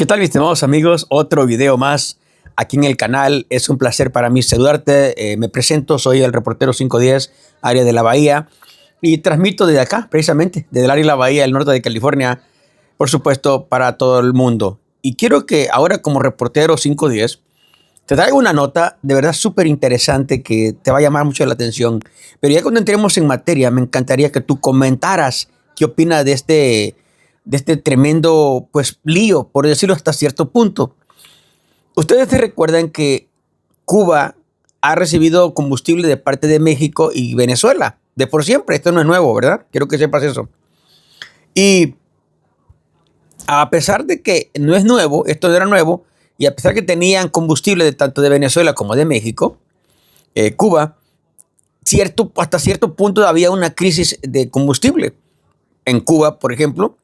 ¿Qué tal, mis estimados amigos? Otro video más aquí en el canal. Es un placer para mí saludarte. Me presento, soy el reportero 510, área de la Bahía, y transmito desde acá, precisamente, desde el área de la Bahía, el norte de California, por supuesto, para todo el mundo. Y quiero que ahora, como reportero 510, te traigo una nota de verdad súper interesante que te va a llamar mucho la atención. Pero ya cuando entremos en materia, me encantaría que tú comentaras qué opinas de este tremendo, pues, lío, por decirlo hasta cierto punto. Ustedes se recuerdan que Cuba ha recibido combustible de parte de México y Venezuela, de por siempre. Esto no es nuevo, ¿verdad? Quiero que sepas eso. Y a pesar de que no es nuevo, esto no era nuevo, y a pesar que tenían combustible de tanto de Venezuela como de México, Cuba, hasta cierto punto había una crisis de combustible. En Cuba, por ejemplo,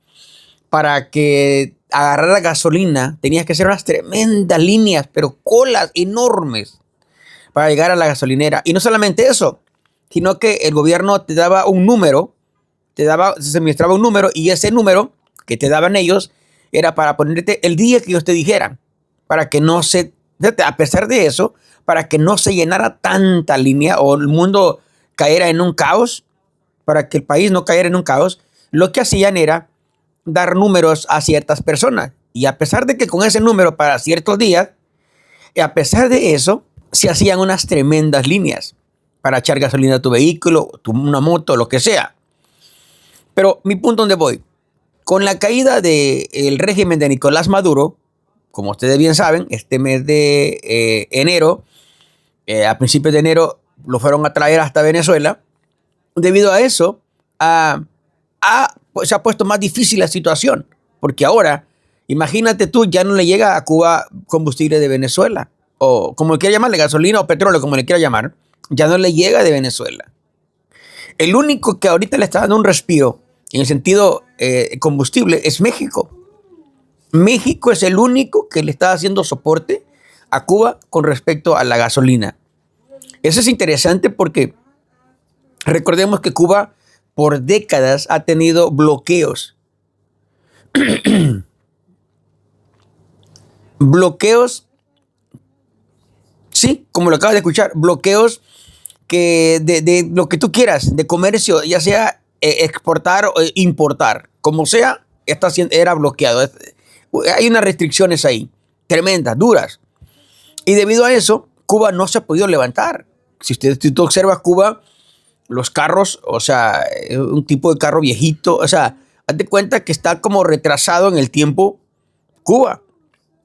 para que agarrara gasolina, tenías que hacer unas tremendas líneas, pero colas enormes para llegar a la gasolinera. Y no solamente eso, sino que el gobierno te daba un número, se suministraba un número, y ese número que te daban ellos era para ponerte el día que ellos te dijeran, para que no se, a pesar de eso, para que no se llenara tanta línea o el mundo cayera en un caos, para que el país no cayera en un caos, lo que hacían era dar números a ciertas personas. Y a pesar de que con ese número para ciertos días, a pesar de eso, se hacían unas tremendas líneas para echar gasolina a tu vehículo, una moto, lo que sea. Pero mi punto donde voy, con la caída del régimen de Nicolás Maduro, como ustedes bien saben, este mes de enero, a principios de enero, lo fueron a traer hasta Venezuela. Debido a eso, se ha puesto más difícil la situación, porque ahora, imagínate tú, ya no le llega a Cuba combustible de Venezuela, o como le quiera llamarle, gasolina o petróleo, como le quiera llamar, ya no le llega de Venezuela. El único que ahorita le está dando un respiro en el sentido combustible es México. México es el único que le está haciendo soporte a Cuba con respecto a la gasolina. Eso es interesante porque recordemos que Cuba por décadas ha tenido bloqueos. Bloqueos, sí, como lo acabas de escuchar, bloqueos que de lo que tú quieras, de comercio, ya sea exportar o importar, como sea, era bloqueado. Hay unas restricciones ahí, tremendas, duras. Y debido a eso, Cuba no se ha podido levantar. Si tú observas Cuba, los carros, o sea, un tipo de carro viejito, o sea, hazte cuenta que está como retrasado en el tiempo Cuba.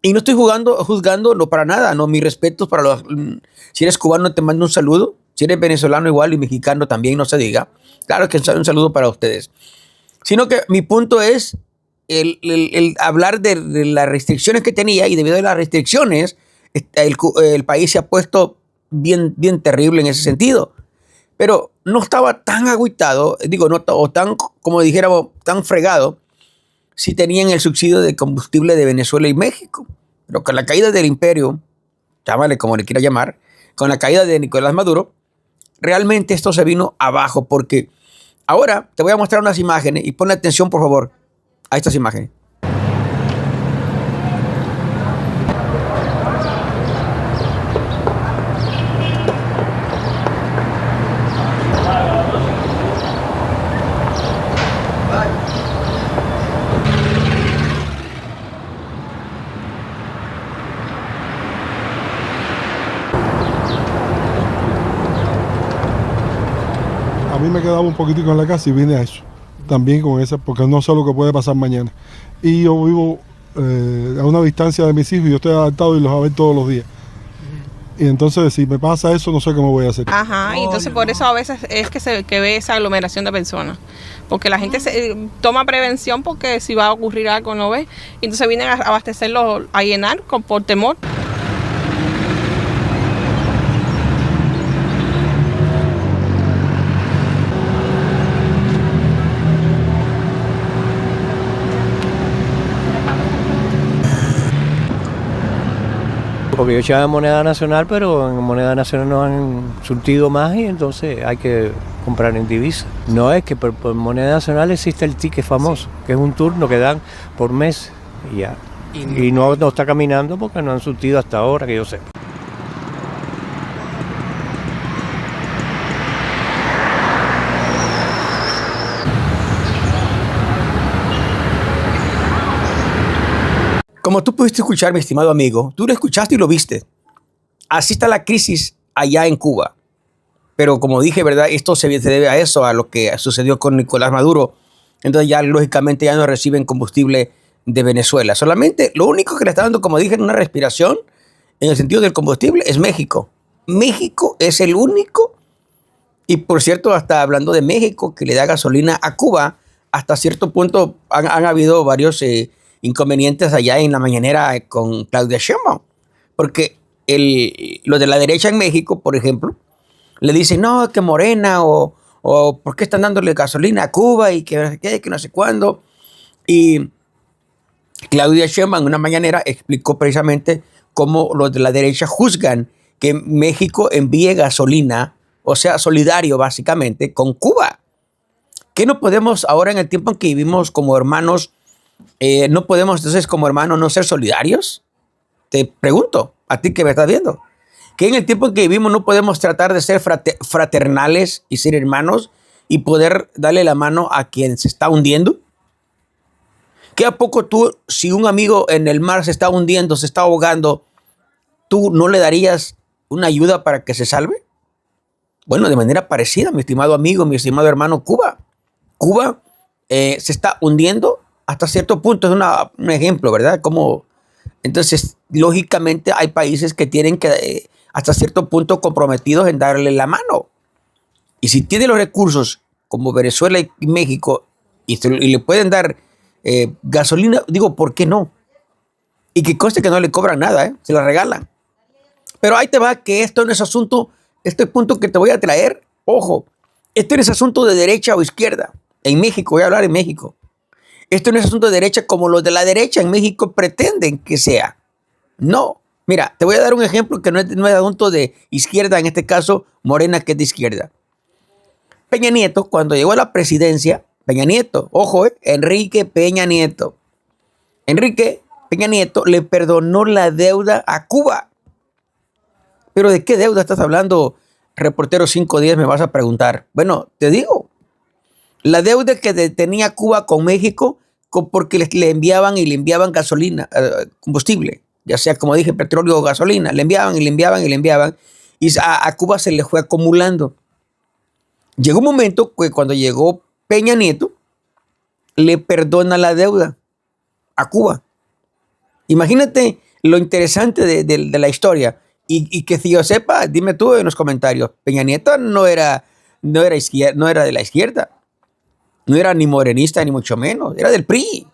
Y no estoy juzgando no para nada, no, mis respetos para los, si eres cubano te mando un saludo, si eres venezolano igual y mexicano también, no se diga. Claro que un saludo para ustedes. Sino que mi punto es el hablar de las restricciones que tenía, y debido a las restricciones, el país se ha puesto bien terrible en ese sentido. Pero no estaba tan agüitado, o tan, como dijéramos, tan fregado, si tenían el subsidio de combustible de Venezuela y México. Pero con la caída del imperio, llámale como le quiera llamar, con la caída de Nicolás Maduro, realmente esto se vino abajo, porque ahora te voy a mostrar unas imágenes, y ponle atención, por favor, a estas imágenes. A mí me quedaba un poquitico en la casa y vine a eso, también con esa, porque no sé lo que puede pasar mañana. Y yo vivo a una distancia de mis hijos y yo estoy adaptado y los voy a ver todos los días. Y entonces si me pasa eso, no sé qué me voy a hacer. Ajá, y entonces por eso a veces es que ve esa aglomeración de personas. Porque la gente toma prevención porque si va a ocurrir algo no ve. Y entonces vienen a abastecerlo, a llenar por temor. Porque yo echaba en moneda nacional, pero en moneda nacional nos han surtido más y entonces hay que comprar en divisa. No es que por moneda nacional existe el ticket famoso, que es un turno que dan por mes y ya. Y no está caminando porque no han surtido hasta ahora, que yo sepa. Como tú pudiste escuchar, mi estimado amigo, tú lo escuchaste y lo viste. Así está la crisis allá en Cuba. Pero como dije, ¿verdad? Esto se debe a eso, a lo que sucedió con Nicolás Maduro. Entonces ya lógicamente ya no reciben combustible de Venezuela. Solamente lo único que le está dando, como dije, una respiración en el sentido del combustible es México. México es el único, y por cierto, hasta hablando de México, que le da gasolina a Cuba, hasta cierto punto han habido varios inconvenientes allá en la mañanera con Claudia Sheinbaum. Porque los de la derecha en México, por ejemplo, le dicen, no, que Morena o ¿por qué están dándole gasolina a Cuba y que no sé cuándo? Y Claudia Sheinbaum en una mañanera explicó precisamente cómo los de la derecha juzgan que México envíe gasolina, o sea, solidario básicamente, con Cuba. ¿Qué no podemos ahora en el tiempo en que vivimos como hermanos, no podemos entonces como hermanos no ser solidarios? Te pregunto, a ti que me estás viendo, que en el tiempo en que vivimos no podemos tratar de ser fraternales y ser hermanos y poder darle la mano a quien se está hundiendo. ¿Qué a poco tú, si un amigo en el mar se está hundiendo, se está ahogando, tú no le darías una ayuda para que se salve? Bueno, de manera parecida, mi estimado amigo, mi estimado hermano, Cuba. Cuba se está hundiendo hasta cierto punto. Es un ejemplo, ¿verdad? Entonces, lógicamente hay países que tienen que, hasta cierto punto, comprometidos en darle la mano. Y si tiene los recursos, como Venezuela y México, y le pueden dar gasolina, digo, ¿por qué no? Y que conste que no le cobran nada, se la regalan. Pero ahí te va que esto no es asunto, este punto que te voy a traer, ojo, esto no es asunto de derecha o izquierda. En México, voy a hablar en México. Esto no es asunto de derecha como los de la derecha en México pretenden que sea. No. Mira, te voy a dar un ejemplo que no es asunto de izquierda, en este caso Morena, que es de izquierda. Peña Nieto, cuando llegó a la presidencia, Peña Nieto, ojo, Enrique Peña Nieto. Enrique Peña Nieto le perdonó la deuda a Cuba. ¿Pero de qué deuda estás hablando, reportero 510? Me vas a preguntar. Bueno, te digo. La deuda que tenía Cuba con México porque le enviaban y le enviaban gasolina, combustible, ya sea, como dije, petróleo o gasolina. Le enviaban y le enviaban y le enviaban. Y a Cuba se le fue acumulando. Llegó un momento que cuando llegó Peña Nieto, le perdona la deuda a Cuba. Imagínate lo interesante de la historia. Y que si yo sepa, dime tú en los comentarios, Peña Nieto no era de la izquierda. No era ni morenista, ni mucho menos. Era del PRI.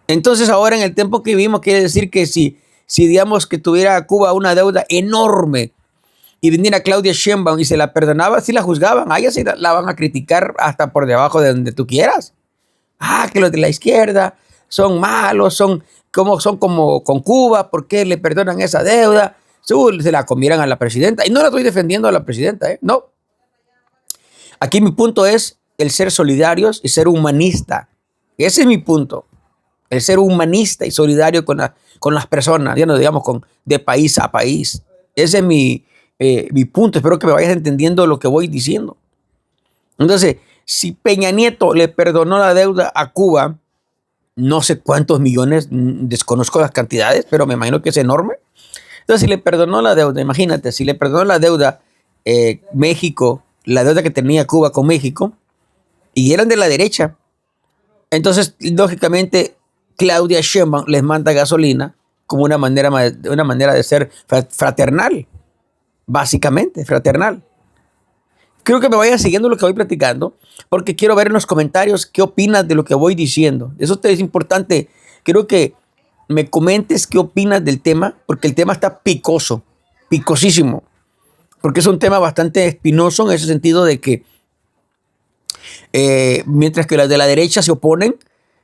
Entonces ahora en el tiempo que vivimos, quiere decir que si digamos que tuviera Cuba una deuda enorme y viniera Claudia Sheinbaum y se la perdonaba, sí la juzgaban. A ella sí la van a criticar hasta por debajo de donde tú quieras. Que los de la izquierda son malos, son como con Cuba, ¿por qué le perdonan esa deuda? Se la comieran a la presidenta. Y no la estoy defendiendo a la presidenta, no. Aquí mi punto es el ser solidarios y ser humanista. Ese es mi punto. El ser humanista y solidario con las personas, ya no digamos de país a país. Ese es mi punto. Espero que me vayas entendiendo lo que voy diciendo. Entonces, si Peña Nieto le perdonó la deuda a Cuba, no sé cuántos millones, desconozco las cantidades, pero me imagino que es enorme. Entonces, si le perdonó la deuda, imagínate, si le perdonó la deuda México, la deuda que tenía Cuba con México, y eran de la derecha, entonces, lógicamente, Claudia Sheinbaum les manda gasolina como una manera de ser fraternal, básicamente, fraternal. Creo que me vayas siguiendo lo que voy platicando, porque quiero ver en los comentarios qué opinas de lo que voy diciendo. Eso es importante. Quiero que me comentes qué opinas del tema, porque el tema está picoso, picosísimo, porque es un tema bastante espinoso en ese sentido de que mientras que los de la derecha se oponen,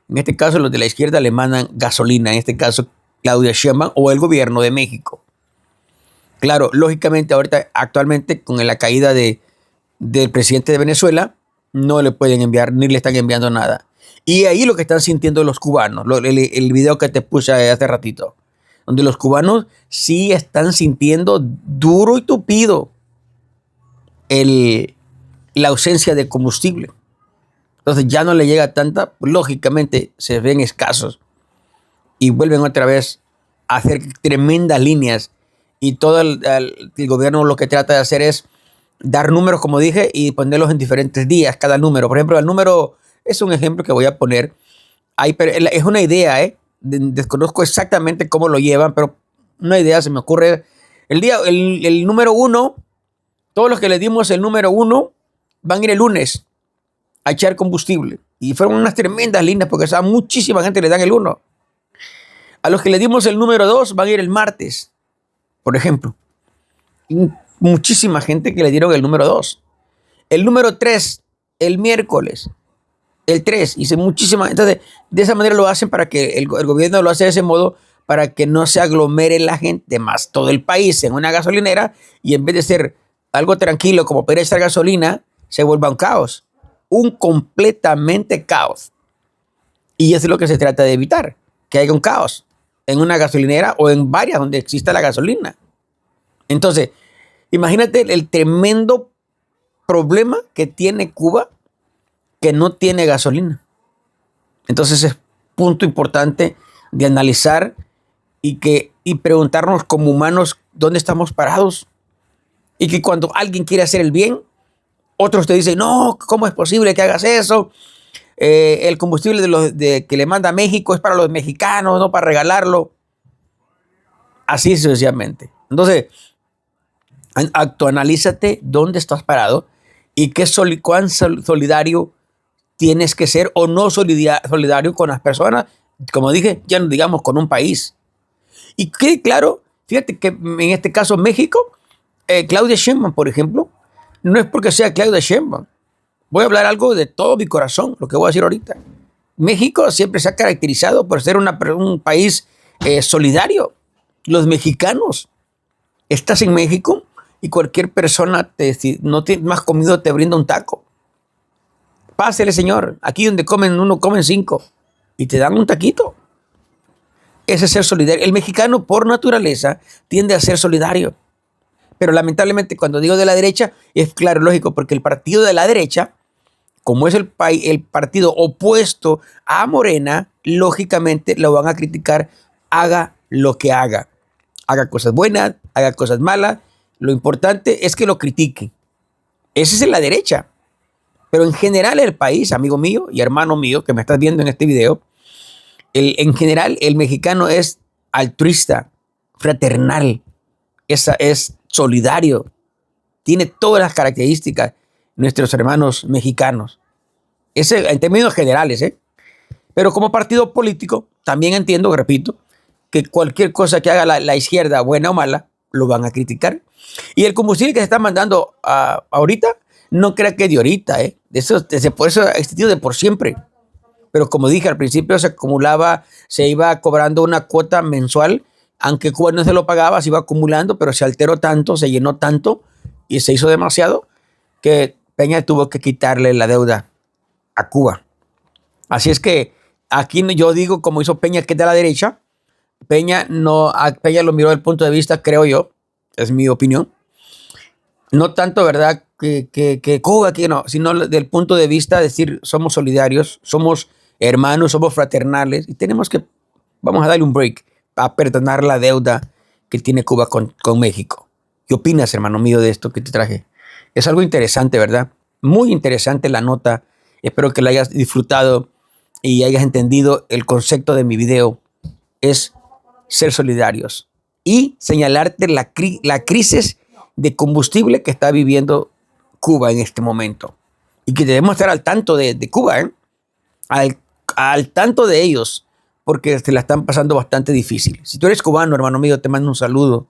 en este caso los de la izquierda le mandan gasolina, en este caso Claudia Sheinbaum o el gobierno de México. Claro, lógicamente ahorita actualmente con la caída del presidente de Venezuela no le pueden enviar ni le están enviando nada. Y ahí lo que están sintiendo los cubanos, el video que te puse hace ratito, donde los cubanos sí están sintiendo duro y tupido la ausencia de combustible. Entonces ya no le llega tanta, lógicamente se ven escasos y vuelven otra vez a hacer tremendas líneas, y todo el gobierno lo que trata de hacer es dar números, como dije, y ponerlos en diferentes días, cada número. Por ejemplo, el número es un ejemplo que voy a poner. Es una idea, desconozco exactamente cómo lo llevan, pero una idea se me ocurre. El número 1, todos los que le dimos el número 1 van a ir el lunes a echar combustible. Y fueron unas tremendas líneas porque a muchísima gente le dan el 1. A los que le dimos el número 2 van a ir el martes, por ejemplo. Y muchísima gente que le dieron el número 2. El número 3, el miércoles. El 3, hice muchísima. Entonces, de esa manera lo hacen para que el gobierno lo hace de ese modo para que no se aglomere la gente más todo el país en una gasolinera, y en vez de ser algo tranquilo como pedir esta gasolina, se vuelva un caos. Un completamente caos. Y eso es lo que se trata de evitar, que haya un caos en una gasolinera o en varias donde exista la gasolina. Entonces, imagínate el tremendo problema que tiene Cuba, que no tiene gasolina. Entonces es punto importante de analizar y preguntarnos como humanos dónde estamos parados. Y que cuando alguien quiere hacer el bien, otros te dicen, no, ¿cómo es posible que hagas eso? El combustible que le manda a México es para los mexicanos, no para regalarlo. Así sucesivamente. Entonces, autoanalízate dónde estás parado y cuán solidario tienes que ser o no solidario con las personas, como dije, ya no digamos con un país. Y quede claro, fíjate que en este caso México, Claudia Sheinbaum, por ejemplo, no es porque sea Claudia Sheinbaum. Voy a hablar algo de todo mi corazón, lo que voy a decir ahorita. México siempre se ha caracterizado por ser un país solidario. Los mexicanos, estás en México y cualquier persona, si no tienes más comido, te brinda un taco. Pásele, señor. Aquí donde comen uno, comen 5 y te dan un taquito. Ese es ser solidario. El mexicano, por naturaleza, tiende a ser solidario. Pero lamentablemente, cuando digo de la derecha, es claro, lógico, porque el partido de la derecha, como es el partido opuesto a Morena, lógicamente lo van a criticar, haga lo que haga. Haga cosas buenas, haga cosas malas. Lo importante es que lo critiquen. Esa es la derecha. Pero en general el país, amigo mío y hermano mío que me estás viendo en este video, en general el mexicano es altruista, fraternal, es solidario. Tiene todas las características nuestros hermanos mexicanos. Ese en términos generales, Pero como partido político, también entiendo, repito, que cualquier cosa que haga la izquierda, buena o mala, lo van a criticar. Y el combustible que se está mandando ahorita, no crea que de ahorita, por eso ha existido de por siempre. Pero como dije al principio, se iba cobrando una cuota mensual, aunque Cuba no se lo pagaba, se iba acumulando, pero se alteró tanto, se llenó tanto y se hizo demasiado que Peña tuvo que quitarle la deuda a Cuba. Así es que aquí yo digo, como hizo Peña, que es de la derecha, Peña lo miró desde el punto de vista, creo yo, es mi opinión, no tanto, ¿verdad?, que Cuba, que no, sino del punto de vista de decir, somos solidarios, somos hermanos, somos fraternales y vamos a darle un break a perdonar la deuda que tiene Cuba con México. ¿Qué opinas, hermano mío, de esto que te traje? Es algo interesante, ¿verdad? Muy interesante la nota. Espero que la hayas disfrutado y hayas entendido el concepto de mi video. Es ser solidarios y señalarte la crisis de combustible que está viviendo Cuba en este momento. Y que debemos estar al tanto de Cuba, al tanto de ellos, porque se la están pasando bastante difícil. Si tú eres cubano, hermano mío, te mando un saludo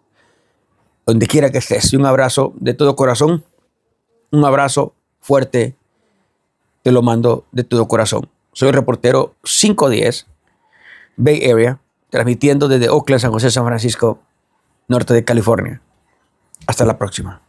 donde quiera que estés y un abrazo de todo corazón. Un abrazo fuerte, te lo mando de todo corazón. Soy el reportero 510 Bay Area, transmitiendo desde Oakland, San José, San Francisco, norte de California. Hasta la próxima.